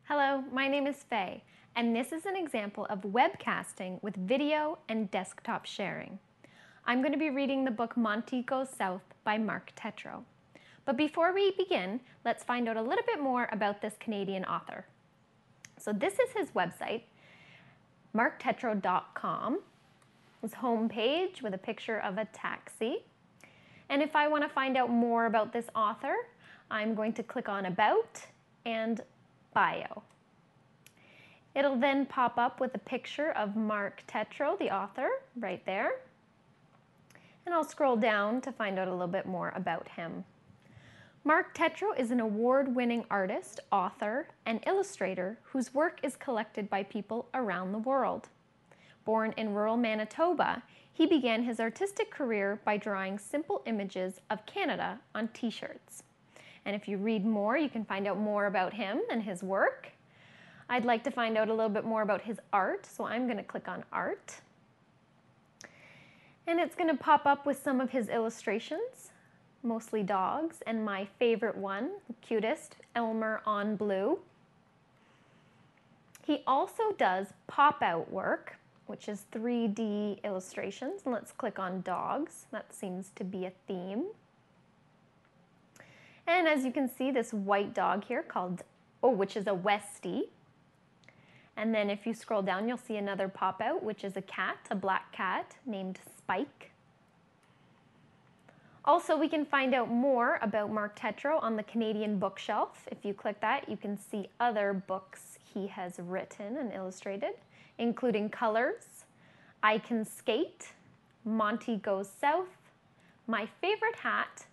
Hello, my name is Faye, and this is an example of webcasting with video and desktop sharing. I'm going to be reading the book Monty Goes South by Marc Tetro. But before we begin, let's find out a little bit more about this Canadian author. So this is his website, marctetro.com, his homepage with a picture of a taxi. And if I want to find out more about this author, I'm going to click on About and Bio. It'll then pop up with a picture of Marc Tetro, the author, right there. And I'll scroll down to find out a little bit more about him. Marc Tetro is an award-winning artist, author, and illustrator whose work is collected by people around the world. Born in rural Manitoba, he began his artistic career by drawing simple images of Canada on t-shirts. And if you read more, you can find out more about him and his work. I'd like to find out a little bit more about his art, so I'm going to click on Art. And it's going to pop up with some of his illustrations, mostly dogs, and my favorite one, the cutest, Elmer on Blue. He also does pop-out work, which is 3D illustrations. And let's click on dogs. That seems to be a theme. And as you can see, this white dog here which is a Westie. And then if you scroll down, you'll see another pop-out, which is a cat, a black cat named Spike. Also, we can find out more about Marc Tetro on the Canadian bookshelf. If you click that, you can see other books he has written and illustrated, including Colors, I Can Skate, Monty Goes South, My Favorite Hat,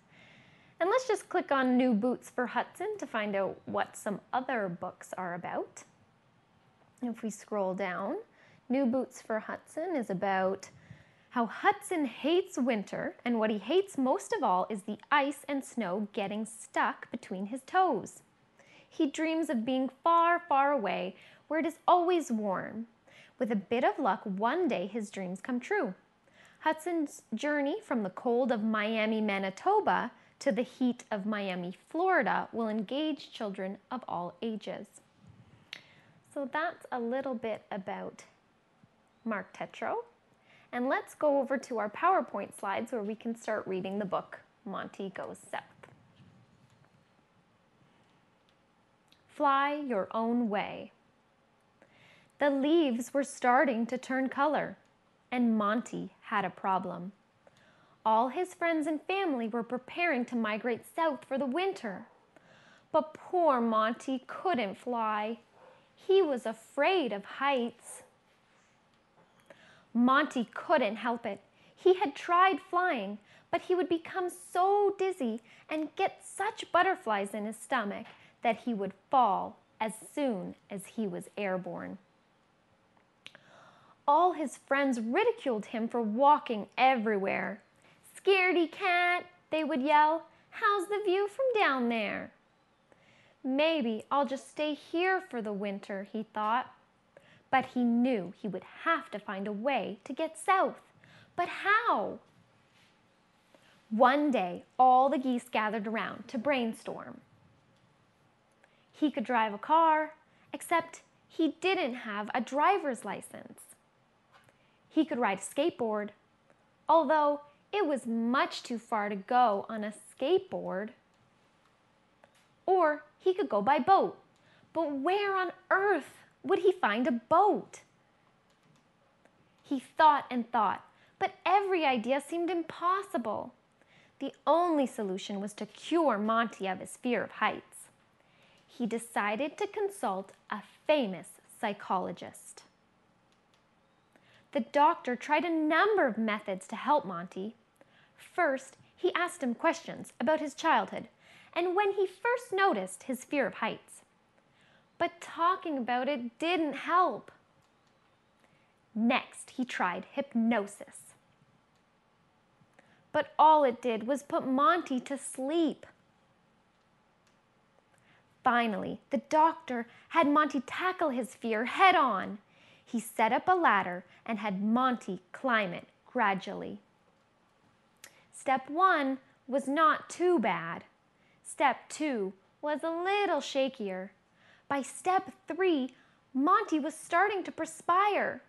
and let's just click on New Boots for Hudson to find out what some other books are about. If we scroll down, New Boots for Hudson is about how Hudson hates winter, and what he hates most of all is the ice and snow getting stuck between his toes. He dreams of being far, far away where it is always warm. With a bit of luck, one day his dreams come true. Hudson's journey from the cold of Miami, Manitoba to the heat of Miami, Florida will engage children of all ages. So that's a little bit about Marc Tetro. And let's go over to our PowerPoint slides where we can start reading the book, Monty Goes South. Fly your own way. The leaves were starting to turn color, and Monty had a problem. All his friends and family were preparing to migrate south for the winter. But poor Monty couldn't fly. He was afraid of heights. Monty couldn't help it. He had tried flying, but he would become so dizzy and get such butterflies in his stomach that he would fall as soon as he was airborne. All his friends ridiculed him for walking everywhere. "Scaredy cat," they would yell. "How's the view from down there?" Maybe I'll just stay here for the winter, he thought. But he knew he would have to find a way to get south. But how? One day, all the geese gathered around to brainstorm. He could drive a car, except he didn't have a driver's license. He could ride a skateboard, although it was much too far to go on a skateboard. Or he could go by boat, but where on earth would he find a boat? He thought and thought, but every idea seemed impossible. The only solution was to cure Monty of his fear of heights. He decided to consult a famous psychologist. The doctor tried a number of methods to help Monty. First, he asked him questions about his childhood and when he first noticed his fear of heights. But talking about it didn't help. Next, he tried hypnosis. But all it did was put Monty to sleep. Finally, the doctor had Monty tackle his fear head on. He set up a ladder and had Monty climb it gradually. Step 1 was not too bad. Step 2 was a little shakier, By step 3, Monty was starting to perspire.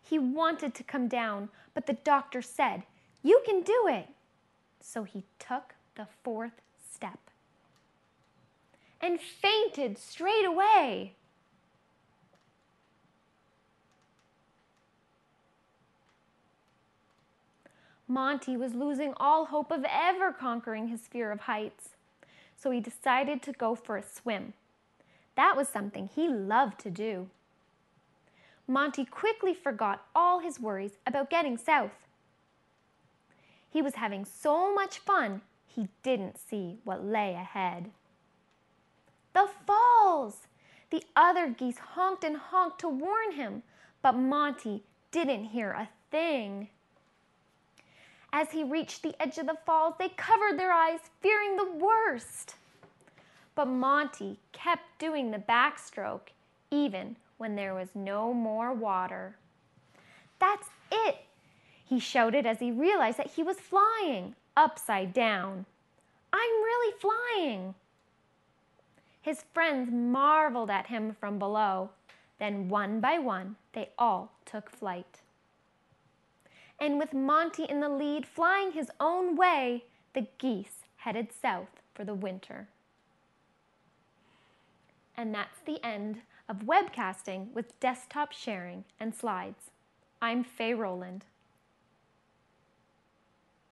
He wanted to come down, but the doctor said, "You can do it." So he took the 4th step and fainted straight away. Monty was losing all hope of ever conquering his fear of heights, so he decided to go for a swim. That was something he loved to do. Monty quickly forgot all his worries about getting south. He was having so much fun, he didn't see what lay ahead. The falls! The other geese honked and honked to warn him, but Monty didn't hear a thing. As he reached the edge of the falls, they covered their eyes, fearing the worst. But Monty kept doing the backstroke, even when there was no more water. "That's it!" he shouted as he realized that he was flying, upside down. "I'm really flying!" His friends marveled at him from below. Then one by one, they all took flight. And with Monty in the lead, flying his own way, the geese headed south for the winter. And that's the end of webcasting with desktop sharing and slides. I'm Faye Rowland.